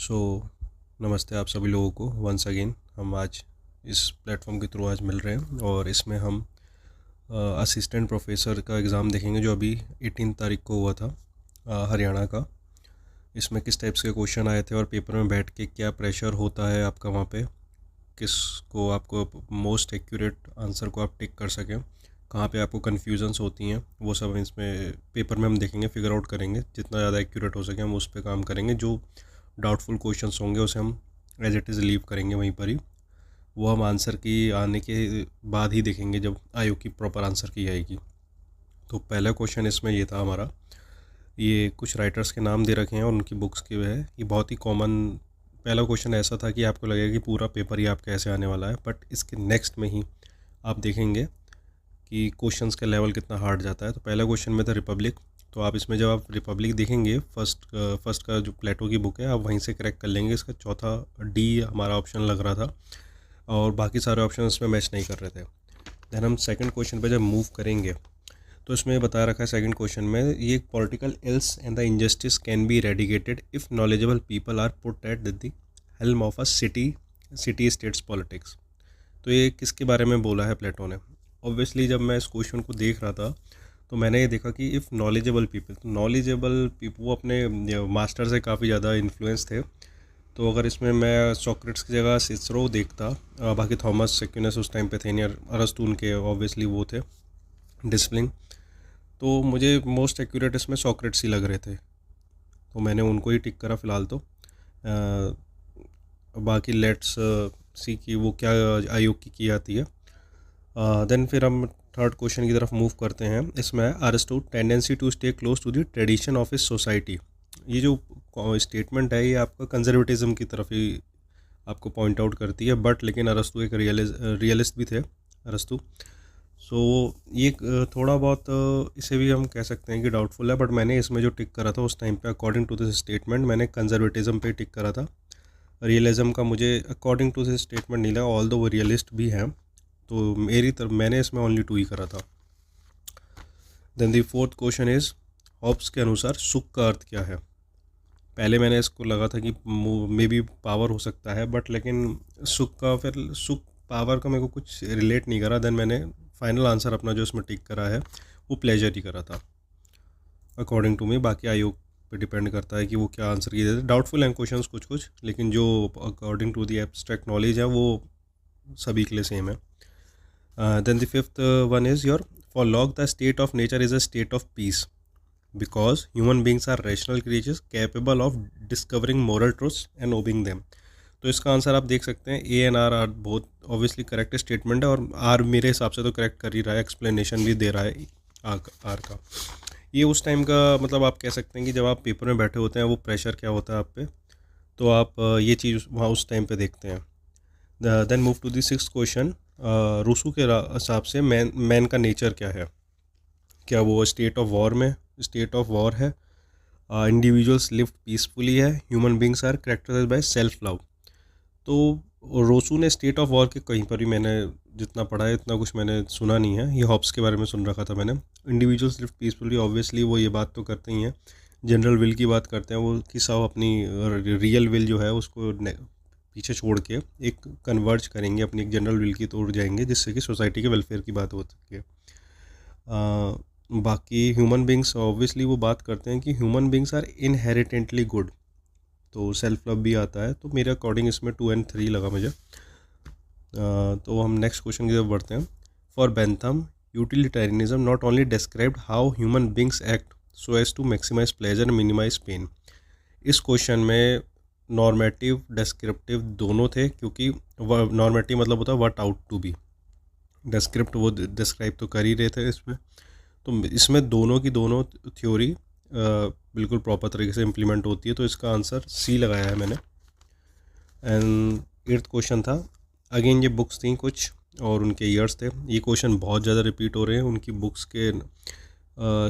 सो नमस्ते आप सभी लोगों को वंस अगेन। हम आज इस प्लेटफॉर्म के थ्रू आज मिल रहे हैं और इसमें हम असिस्टेंट प्रोफेसर का एग्ज़ाम देखेंगे जो अभी 18 तारीख को हुआ था हरियाणा का। इसमें किस टाइप्स के क्वेश्चन आए थे और पेपर में बैठ के क्या प्रेशर होता है आपका वहाँ पे, किसको आपको मोस्ट एक्यूरेट आंसर को आप टिक कर सकें, कहाँ पे आपको कन्फ्यूजन्स होती हैं, वो सब इसमें पेपर में हम देखेंगे, फिगर आउट करेंगे। जितना ज़्यादा एक्यूरेट हो सके हम उस पर काम करेंगे। जो डाउटफुल क्वेश्चंस होंगे उसे हम एज इट इज़ लीव करेंगे वहीं पर ही। वो हम आंसर की आने के बाद ही देखेंगे जब आयोग की प्रॉपर आंसर की आएगी। तो पहला क्वेश्चन इसमें ये था हमारा, ये कुछ राइटर्स के नाम दे रखे हैं और उनकी बुक्स के है। ये बहुत ही कॉमन पहला क्वेश्चन ऐसा था कि आपको लगेगा कि पूरा पेपर ही आपका ऐसे आने वाला है, बट इसके नेक्स्ट में ही आप देखेंगे कि क्वेश्चंस का लेवल कितना हार्ड जाता है। तो पहला क्वेश्चन में था रिपब्लिक। तो आप इसमें जब आप रिपब्लिक देखेंगे फर्स्ट का जो प्लेटो की बुक है आप वहीं से करेक्ट कर लेंगे। इसका चौथा डी हमारा ऑप्शन लग रहा था और बाकी सारे ऑप्शन इसमें मैच नहीं कर रहे थे। देन हम सेकंड क्वेश्चन पे जब मूव करेंगे तो इसमें बता रखा है सेकंड क्वेश्चन में, ये political ills and the injustice can be eradicated if knowledgeable people are put at the helm of a city states politics. तो ये किसके बारे में बोला है प्लेटो ने। ऑब्वियसली जब मैं इस क्वेश्चन को देख रहा था तो मैंने ये देखा कि इफ़ नॉलेजेबल पीपल, तो नॉलेजेबल पीपल वो अपने मास्टर से काफ़ी ज़्यादा इन्फ्लुएंस थे। तो अगर इसमें मैं सॉक्रेट्स की जगह सिसरो देखता, बाकी थॉमस एक्विनस उस टाइम पे थे नहीं, अरस्तू उनके ऑब्वियसली वो थे डिसिप्लिन, तो मुझे मोस्ट एक्यूरेट इसमें सॉक्रेट्स ही लग रहे थे, तो मैंने उनको ही टिक करा फ़िलहाल। तो बाकी लेट्स सी कि वो क्या आयोग की आती है। देन फिर हम थर्ड क्वेश्चन की तरफ मूव करते हैं। इसमें aristo tendency to stay close to the tradition of इस सोसाइटी। ये जो स्टेटमेंट है ये आपका कंजर्वेटिज्म की तरफ ही आपको पॉइंट आउट करती है, बट लेकिन अरिस्टो एक रियलिस्ट भी थे अरिस्टो। सो ये थोड़ा बहुत इसे भी हम कह सकते हैं कि डाउटफुल है, बट मैंने इसमें जो टिक करा था उस टाइम पे अकॉर्डिंग टू दिस स्टेटमेंट मैंने कंजर्वेटिज्म पे टिक करा था। रियलिज्म का मुझे अकॉर्डिंग टू दिस स्टेटमेंट नहीं लगा, ऑल दो वो रियलिस्ट भी हैं, तो मेरी तरफ मैंने इसमें ओनली 2 ही करा था। Then the fourth question is, Hobbes के अनुसार सुख का अर्थ क्या है। पहले मैंने इसको लगा था कि मे बी पावर हो सकता है, बट लेकिन सुख का फिर सुख पावर का मेरे को कुछ रिलेट नहीं करा। देन मैंने फाइनल आंसर अपना जो इसमें टिक करा है वो प्लेजर ही करा था अकॉर्डिंग टू मी। बाकी आयोग पे डिपेंड करता है कि वो क्या आंसर किए देते। डाउटफुल हैं क्वेश्चंस कुछ कुछ, लेकिन जो according to the abstract knowledge है वो सभी के लिए सेम है। Then the fifth one is your, for Locke the state of nature is a state of peace because human beings are rational creatures capable of discovering moral truths and obeying them। तो इसका answer आप देख सकते हैं A N R बहुत obviously correct statement है, और are मेरे हिसाब से तो करेक्ट कर ही रहा है, एक्सप्लेनेशन भी दे रहा है आर का। ये उस टाइम का मतलब आप कह सकते हैं कि जब आप पेपर में बैठे होते हैं वो प्रेशर क्या होता है आप पे, तो आप ये चीज़ वहाँ उस टाइम पे देखते हैं। Then move to the sixth question, Rousseau के हिसाब से मैन का नेचर क्या है। क्या वो स्टेट ऑफ वॉर है, इंडिविजुअल्स लिव पीसफुली है, human beings are characterised by self love. तो रोसू ने स्टेट ऑफ वॉर के कहीं पर भी मैंने जितना पढ़ा है इतना कुछ मैंने सुना नहीं है। ये हॉब्स के बारे में सुन रखा था मैंने। इंडिविजुअल्स लिव पीसफुली ऑब्वियसली वो ये बात तो करते ही हैं, जनरल विल की बात करते हैं वो कि सब अपनी रियल विल जो है उसको पीछे छोड़ के एक कन्वर्ज करेंगे, अपनी एक जनरल विल की तोड़ जाएंगे जिससे कि सोसाइटी के वेलफेयर की बात हो सके। बाकी ह्यूमन बींग्स ऑब्वियसली वो बात करते हैं कि ह्यूमन बींग्स आर इनहेरिटेंटली गुड, तो सेल्फ लव भी आता है। तो मेरे अकॉर्डिंग इसमें 2 और 3 लगा मुझे। तो हम नेक्स्ट क्वेश्चन की तरफ बढ़ते हैं। For Bentham utilitarianism not only described how human beings act so as to maximise pleasure and minimise pain. इस क्वेश्चन में नॉर्मेटिव डिस्क्रिप्टिव दोनों थे, क्योंकि नॉर्मेटिव मतलब होता है what ought to be, descript वो डिस्क्राइब तो कर ही रहे थे इसमें। तो इसमें दोनों की दोनों थ्योरी बिल्कुल प्रॉपर तरीके से इम्प्लीमेंट होती है, तो इसका आंसर सी लगाया है मैंने। एंड 8th क्वेश्चन था, अगेन ये बुक्स थी कुछ और उनके ईयर्स थे। ये क्वेश्चन बहुत ज़्यादा रिपीट हो रहे हैं, उनकी बुक्स के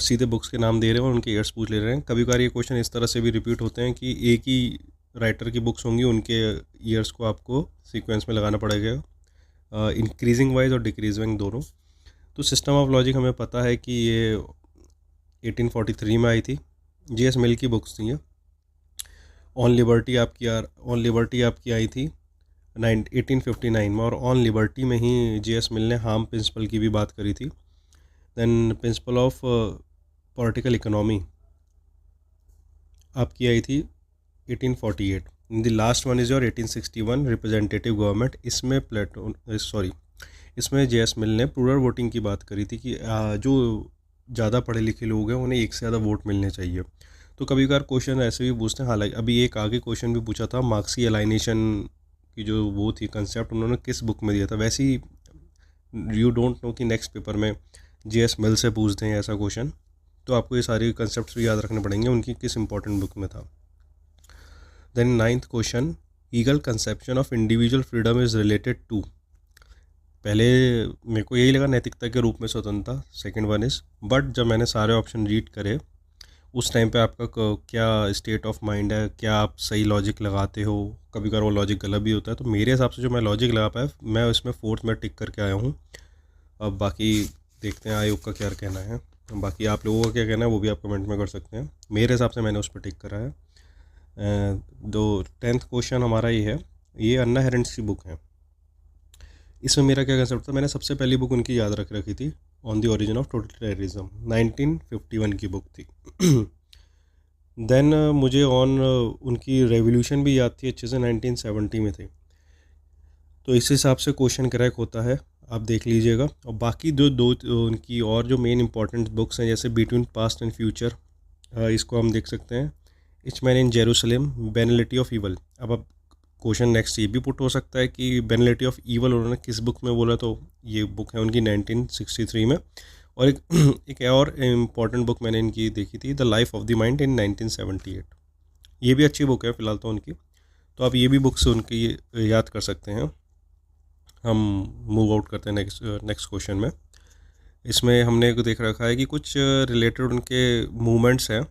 सीधे बुक्स के नाम दे रहे हैं और उनके ईयर्स पूछ ले रहे हैं। कभी कभार ये क्वेश्चन इस तरह से भी रिपीट होते हैं कि एक ही राइटर की बुक्स होंगी, उनके ईयर्स को आपको सीक्वेंस में लगाना पड़ेगा, इंक्रीजिंग वाइज और डिक्रीजिंग दोनों। तो सिस्टम ऑफ लॉजिक हमें पता है कि ये 1843 में आई थी, जी एस मिल की बुक्स थी ये। ऑन लिबर्टी आपकी आई थी 1859 में, और ऑन लिबर्टी में ही जे.एस. मिल ने हार्म प्रिंसिपल की भी बात करी थी। Then principle of political economy आपकी आई थी 1848। The last one is your 1861 representative government. इसमें इसमें जे.एस. मिल ने प्लूरल वोटिंग की बात करी थी कि जो ज़्यादा पढ़े लिखे लोग हैं उन्हें एक से ज़्यादा वोट मिलने चाहिए। तो कभी कभार क्वेश्चन ऐसे भी पूछते हैं। हालांकि अभी एक आगे क्वेश्चन भी पूछा था, मार्क्सी अलाइनेशन की जो वो थी कंसेप्ट, उन्होंने किस बुक में दिया था। वैसे ही यू डोंट नो कि नेक्स्ट पेपर में जे.एस. मिल से पूछते हैं ऐसा क्वेश्चन, तो आपको ये सारे कंसेप्ट भी याद रखने पड़ेंगे उनकी किस इंपॉर्टेंट बुक में था। Then 9th question, Hegel conception of individual freedom is related to. पहले मेरे को यही लगा नैतिकता के रूप में स्वतंत्रता, सेकंड वन इज़, बट जब मैंने सारे ऑप्शन रीड करे उस टाइम पे आपका क्या स्टेट ऑफ माइंड है, क्या आप सही लॉजिक लगाते हो, कभी कभार वो लॉजिक गलत भी होता है। तो मेरे हिसाब से जो मैं लॉजिक लगा पाया, मैं इसमें 4th में टिक करके आया हूँ। अब बाकी देखते हैं आयोग का क्या कहना है, बाकी आप लोगों का क्या कहना है वो भी आप कमेंट में कर सकते हैं। मेरे हिसाब से मैंने उस पर टिक करा है। दो 10th क्वेश्चन हमारा ये है, ये अन्ना हैरेंट्स की बुक है। इसमें मेरा क्या कंसेप्ट था, मैंने सबसे पहली बुक उनकी याद रख रखी थी, ऑन द ओरिजिन ऑफ टोटलिटेरिज्म, 1951 की बुक थी। देन मुझे उनकी रेवोल्यूशन भी याद थी अच्छे से, 1970 में थी। तो इस हिसाब से क्वेश्चन क्रैक होता है, आप देख लीजिएगा। और बाकी दो उनकी और जो मेन इंपॉर्टेंट बुक्स हैं, जैसे बिटवीन पास्ट एंड फ्यूचर, इसको हम देख सकते हैं। Each man in Jerusalem, banality of evil. अब क्वेश्चन नेक्स्ट ये भी पुट हो सकता है कि बेनिलिटी ऑफ ईवल उन्होंने किस बुक में बोला, तो ये बुक है उनकी 1963 में। और एक और इम्पॉर्टेंट बुक मैंने इनकी देखी थी, the life of the mind, in 1978। ये भी अच्छी बुक है फिलहाल तो उनकी, तो आप ये भी बुक्स उनकी याद कर सकते हैं। हम मूव आउट करते हैं नेक्स्ट क्वेश्चन में। इसमें हमने देख रखा है कि कुछ रिलेटेड उनके मूवमेंट्स हैं,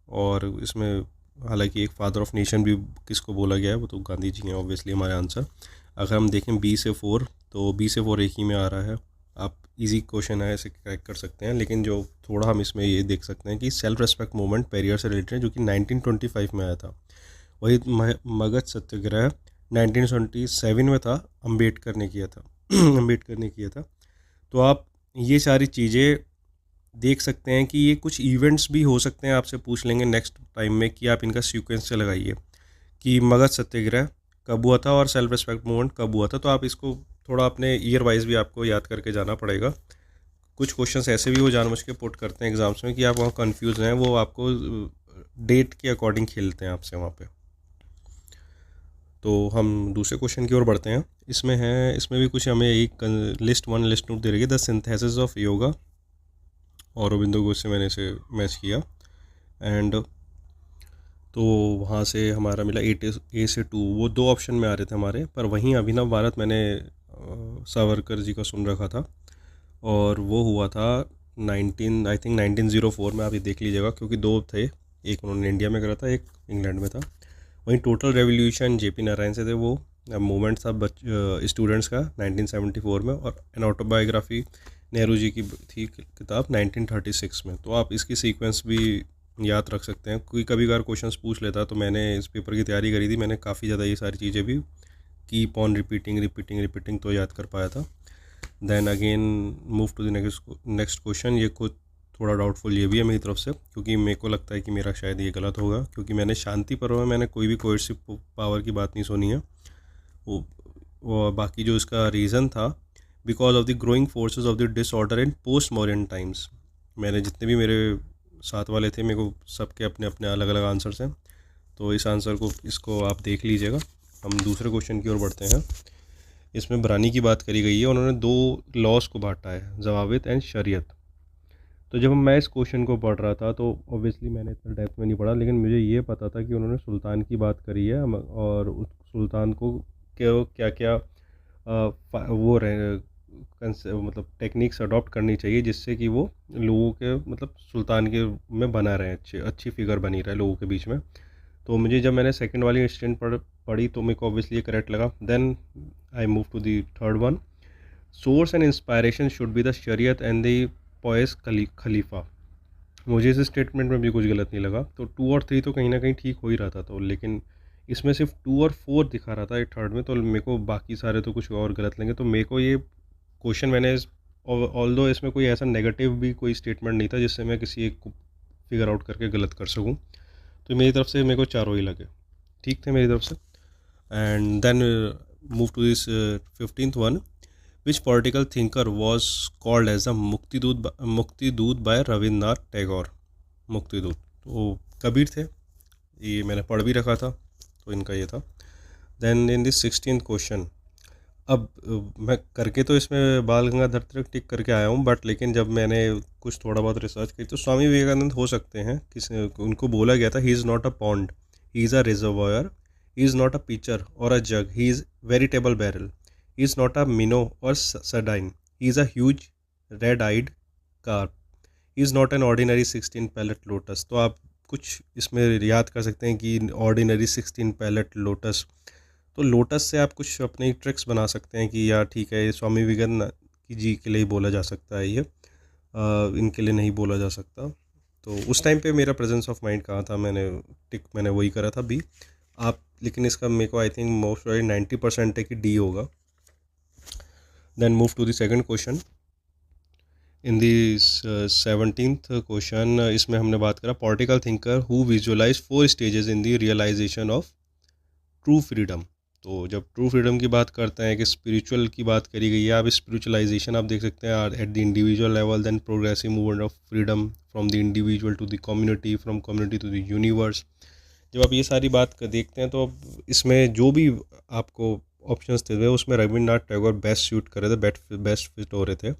और इसमें हालांकि एक फादर ऑफ नेशन भी किसको बोला गया है, वो तो गांधी जी हैं ऑब्वियसली हमारे आंसर। अगर हम देखें बी से 4, तो बी से 4 एक ही में आ रहा है। आप इजी क्वेश्चन है ऐसे क्रैक कर सकते हैं, लेकिन जो थोड़ा हम इसमें ये देख सकते हैं कि सेल्फ रेस्पेक्ट मूवमेंट पेरियर से रिलेटेड है, जो कि 1925 में आया था। वही मगध सत्याग्रह 1977 में था, अम्बेडकर ने किया था। अम्बेडकर ने किया था। तो आप ये सारी चीज़ें देख सकते हैं कि ये कुछ इवेंट्स भी हो सकते हैं, आपसे पूछ लेंगे नेक्स्ट टाइम में कि आप इनका सीक्वेंस से लगाइए कि मगध सत्याग्रह कब हुआ था और सेल्फ रेस्पेक्ट मूवमेंट कब हुआ था। तो आप इसको थोड़ा अपने ईयर वाइज भी आपको याद करके जाना पड़ेगा। कुछ क्वेश्चंस ऐसे भी वो जानबूझ के पुट करते हैं एग्जाम्स में कि आप वहाँ कंफ्यूज हैं, वो आपको डेट के अकॉर्डिंग खेलते हैं आपसे वहाँ पे। तो हम दूसरे क्वेश्चन की ओर बढ़ते हैं। इसमें भी कुछ हमें एक लिस्ट 1 लिस्ट 2 दे रही है, द सिंथेसिस ऑफ योगा, और अरविंदो घोष से मैंने इसे मैच किया। एंड तो वहाँ से हमारा मिला ए से 2, वो 2 ऑप्शन में आ रहे थे हमारे, पर वहीं अभिनव भारत मैंने सावरकर जी का सुन रखा था, और वो हुआ था 1904 में। आप ये देख लीजिएगा, क्योंकि 2 थे, एक उन्होंने इंडिया में करा था, एक इंग्लैंड में था। वहीं टोटल रेवोल्यूशन जे.पी. नारायण से थे, वो मूवमेंट था स्टूडेंट्स का 1974 में, और एन ऑटोबायोग्राफी नेहरू जी की थी किताब 1936 में। तो आप इसकी सीक्वेंस भी याद रख सकते हैं, कोई कभी कभार क्वेश्चंस पूछ लेता। तो मैंने इस पेपर की तैयारी करी थी, मैंने काफ़ी ज़्यादा ये सारी चीज़ें भी कीप ऑन रिपीटिंग तो याद कर पाया था। Then again move to the next question. ये कुछ थोड़ा डाउटफुल ये भी है मेरी तरफ से, क्योंकि मेरे को लगता है कि मेरा शायद ये गलत होगा, क्योंकि मैंने शांति पर्व में मैंने कोई भी कोएर्सिव पावर की बात नहीं सुनी है। वो बाकी जो इसका रीज़न था, because of the growing forces of the disorder in post modern times. मैंने जितने भी मेरे साथ वाले थे, मेरे को सबके अपने अपने अलग अलग आंसर्स हैं, तो इस आंसर को इसको आप देख लीजिएगा। हम दूसरे क्वेश्चन की ओर बढ़ते हैं। इसमें बरानी की बात करी गई है, उन्होंने 2 लॉस को बांटा है, ज़वाबित एंड शरीयत। तो जब मैं इस क्वेश्चन को पढ़ रहा था, तो ऑब्वियसली मैंने इतना डेप्थ में नहीं पढ़ा, लेकिन मुझे ये पता था कि उन्होंने सुल्तान की बात करी है, और उस सुल्तान को क्या क्या वो मतलब टेक्निक्स अडॉप्ट करनी चाहिए, जिससे कि वो लोगों के मतलब सुल्तान के में बना रहे, अच्छी फिगर बनी रहे लोगों के बीच में। तो मुझे जब मैंने सेकंड वाली स्टैंड पढ़ी, तो मेरे को ऑब्वियसली ये करेक्ट लगा। Then I move to the third one, source and inspiration should be the Shariat and the pious khalifa. मुझे इस स्टेटमेंट में भी कुछ गलत नहीं लगा, तो 2 और 3 तो कहीं ना कहीं ठीक हो ही रहा था, तो लेकिन इसमें सिर्फ 2 और 4 दिखा रहा था एक थर्ड में, तो मेरे को बाकी सारे तो कुछ और गलत लगे। तो मेरे को ये क्वेश्चन मैंने ऑल दो इसमें कोई ऐसा नेगेटिव भी कोई स्टेटमेंट नहीं था जिससे मैं किसी एक को फिगर आउट करके गलत कर सकूँ, तो मेरी तरफ से मेरे को चारों ही लगे ठीक थे मेरी तरफ से। And then move to this 15th one, which political thinker was called as the मुक्तिदूत बाय रविन्द्रनाथ टैगोर। मुक्तिदूत तो कबीर थे, ये मैंने पढ़ भी रखा था, तो इनका ये था। Then in this 16th question, अब मैं करके तो इसमें बाल गंगाधर तिलक टिक करके आया हूँ, बट लेकिन जब मैंने कुछ थोड़ा बहुत रिसर्च की तो स्वामी विवेकानंद हो सकते हैं, उनको बोला गया था he is not a pond, he is a reservoir, he is not a pitcher or a jug, he is veritable barrel, he is not a minnow or sardine, he is a huge red eyed carp, he is not an ordinary 16 petalled lotus. तो आप कुछ इसमें याद कर सकते हैं कि ordinary 16 petalled lotus, तो लोटस से आप कुछ अपने ट्रिक्स बना सकते हैं कि यार ठीक है ये स्वामी विवेकानंद जी के लिए ही बोला जा सकता है, ये इनके लिए नहीं बोला जा सकता। तो उस टाइम पे मेरा प्रेजेंस ऑफ माइंड कहाँ था, मैंने वही करा था बी। आप लेकिन इसका मेरे को आई थिंक मोस्ट 90% है कि डी होगा। Then move to the second question. In the 17th question, इसमें हमने बात करा political thinker who visualise 4 stages in the realisation of true freedom. तो जब ट्रू फ्रीडम की बात करते हैं कि स्पिरिचुअल की बात करी गई है, आप स्पिरिचुअलाइजेशन आप देख सकते हैं at the individual level, then progressive movement of freedom from the individual to the community, from community to the universe. जब आप ये सारी बात देखते हैं तो इसमें जो भी आपको ऑप्शंस थे उसमें रविन्द्रनाथ टैगोर बेस्ट सूट कर रहे थे, बेस्ट फिट हो रहे थे।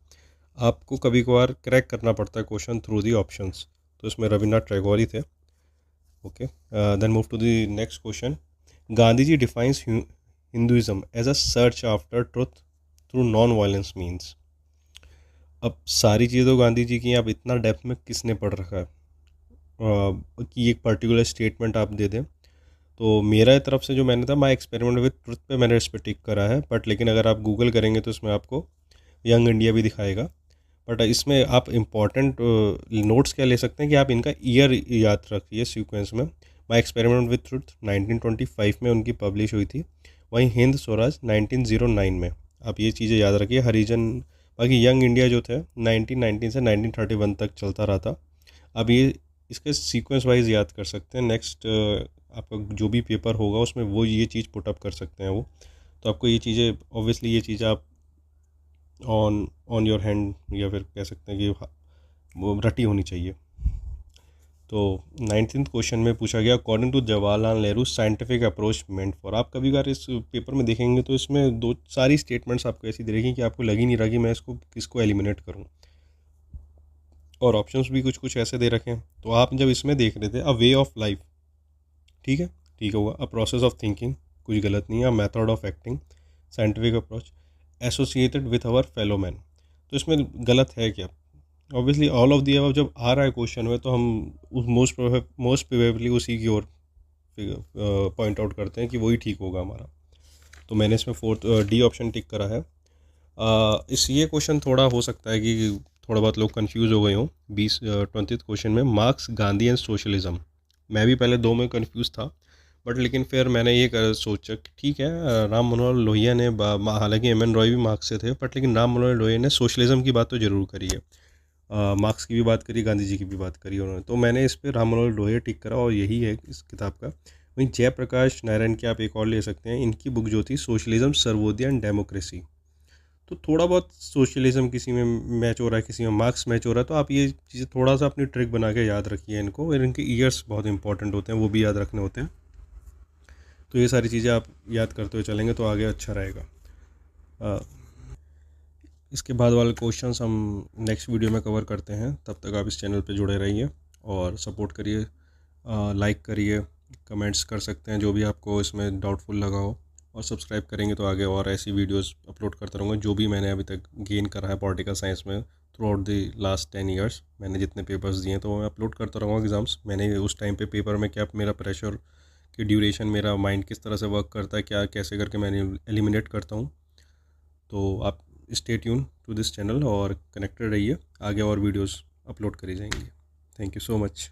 आपको कभी कभार क्रैक करना पड़ता है क्वेश्चन थ्रू दी ऑप्शंस, तो इसमें रविन्द्रनाथ टैगोर ही थे। Okay, then move to the next question. Gandhi ji defines Hinduism as a search after truth through non violence means. अब सारी चीज़ें तो गांधी जी की, अब इतना डेप्थ में किसने पढ़ रखा है कि एक पर्टिकुलर स्टेटमेंट आप दे दें। तो मेरा तरफ से जो मैंने था माई एक्सपेरिमेंट विद ट्रुथ पे मैंने इस पर टिक करा है, बट लेकिन अगर आप गूगल करेंगे तो इसमें आपको यंग इंडिया भी दिखाएगा। बट इसमें आप इम्पॉर्टेंट नोट्स क्या ले सकते हैं कि आप इनका ईयर याद रखिए सीक्वेंस में। माई एक्सपेरिमेंट विद ट्रुथ 1925 में उनकी पब्लिश हुई थी, वहीं हिंद स्वराज 1909 में। आप ये चीज़ें याद रखिए। हरिजन, बाकी यंग इंडिया जो थे 1919 से 1931 तक चलता रहा था। अब ये इसके सीक्वेंस वाइज याद कर सकते हैं। नेक्स्ट आपका जो भी पेपर होगा उसमें वो ये चीज़ पुटअप कर सकते हैं वो, तो आपको ये चीज़ें ऑब्वियसली ये चीज़ें आप ऑन योर हैंड या फिर कह सकते हैं कि वो रटी होनी चाहिए। तो 19th क्वेश्चन में पूछा गया according to Jawaharlal Nehru scientific approach meant for. आप कभी बार इस पेपर में देखेंगे तो इसमें दो सारी स्टेटमेंट्स आपको ऐसी दिखेंगी कि आपको लग ही नहीं रहा कि मैं इसको किसको एलिमिनेट करूं, और ऑप्शंस भी कुछ कुछ ऐसे दे रखे हैं। तो आप जब इसमें देख रहे थे अ वे ऑफ लाइफ, ठीक है, ठीक होगा। अ प्रोसेस ऑफ थिंकिंग, कुछ गलत नहीं है। A method of acting, scientific approach, associated with our fellow man, तो इसमें गलत है क्या? Obviously all of the above जब आ रहा है क्वेश्चन में तो हम उस मोस्ट प्रोबेबली उसी की ओर पॉइंट आउट करते हैं कि वही ठीक होगा हमारा। तो मैंने इसमें फोर्थ डी ऑप्शन टिक करा है। इस ये क्वेश्चन थोड़ा हो सकता है कि थोड़ा बहुत लोग कंफ्यूज हो गए हों। 20th क्वेश्चन में मार्क्स, गांधी एंड सोशलिज्म, मैं भी पहले दो में कंफ्यूज था, बट लेकिन फिर मैंने ये सोचा कि ठीक है, राम मनोहर लोहिया ने हालांकि एम एन रॉय भी मार्क्स से थे, बट लेकिन राम मनोहर लोहिया ने सोशलिज्म की बात तो ज़रूर करी है। मार्क्स की भी बात करी, गांधी जी की भी बात करी उन्होंने, तो मैंने इस पर राम मनोहर लोहिया टिक करा और यही है इस किताब का। वहीं जयप्रकाश नारायण की आप एक और ले सकते हैं, इनकी बुक जो थी सोशलिज्म, सर्वोदय एंड डेमोक्रेसी। तो थोड़ा बहुत सोशलिज्म किसी में मैच हो रहा है, किसी में मार्क्स मैच हो रहा है, तो आप ये चीज़ें थोड़ा सा अपनी ट्रिक बना के याद रखिए इनको, और इनके ईयर्स बहुत इंपॉर्टेंट होते हैं, वो भी याद रखने होते हैं। तो ये सारी चीज़ें आप याद करते हुए चलेंगे तो आगे अच्छा रहेगा। इसके बाद वाले क्वेश्चंस हम नेक्स्ट वीडियो में कवर करते हैं। तब तक आप इस चैनल पे जुड़े रहिए और सपोर्ट करिए, लाइक करिए, कमेंट्स कर सकते हैं जो भी आपको इसमें डाउटफुल लगा हो, और सब्सक्राइब करेंगे तो आगे और ऐसी वीडियोस अपलोड करता रहूँगा। जो भी मैंने अभी तक गेन करा है पॉलिटिकल साइंस में through out the last 10 years, मैंने जितने पेपर्स दिए हैं तो मैं अपलोड करता रहूँगा एग्ज़ाम्स। मैंने उस टाइम पे पेपर में क्या मेरा प्रेशर की ड्यूरेशन, मेरा माइंड किस तरह से वर्क करता है, क्या कैसे करके मैंने एलिमिनेट करता हूँ। तो आप stay tune to this channel और कनेक्टेड रहिए, आगे और वीडियोस अपलोड करी जाएंगी। Thank you so much.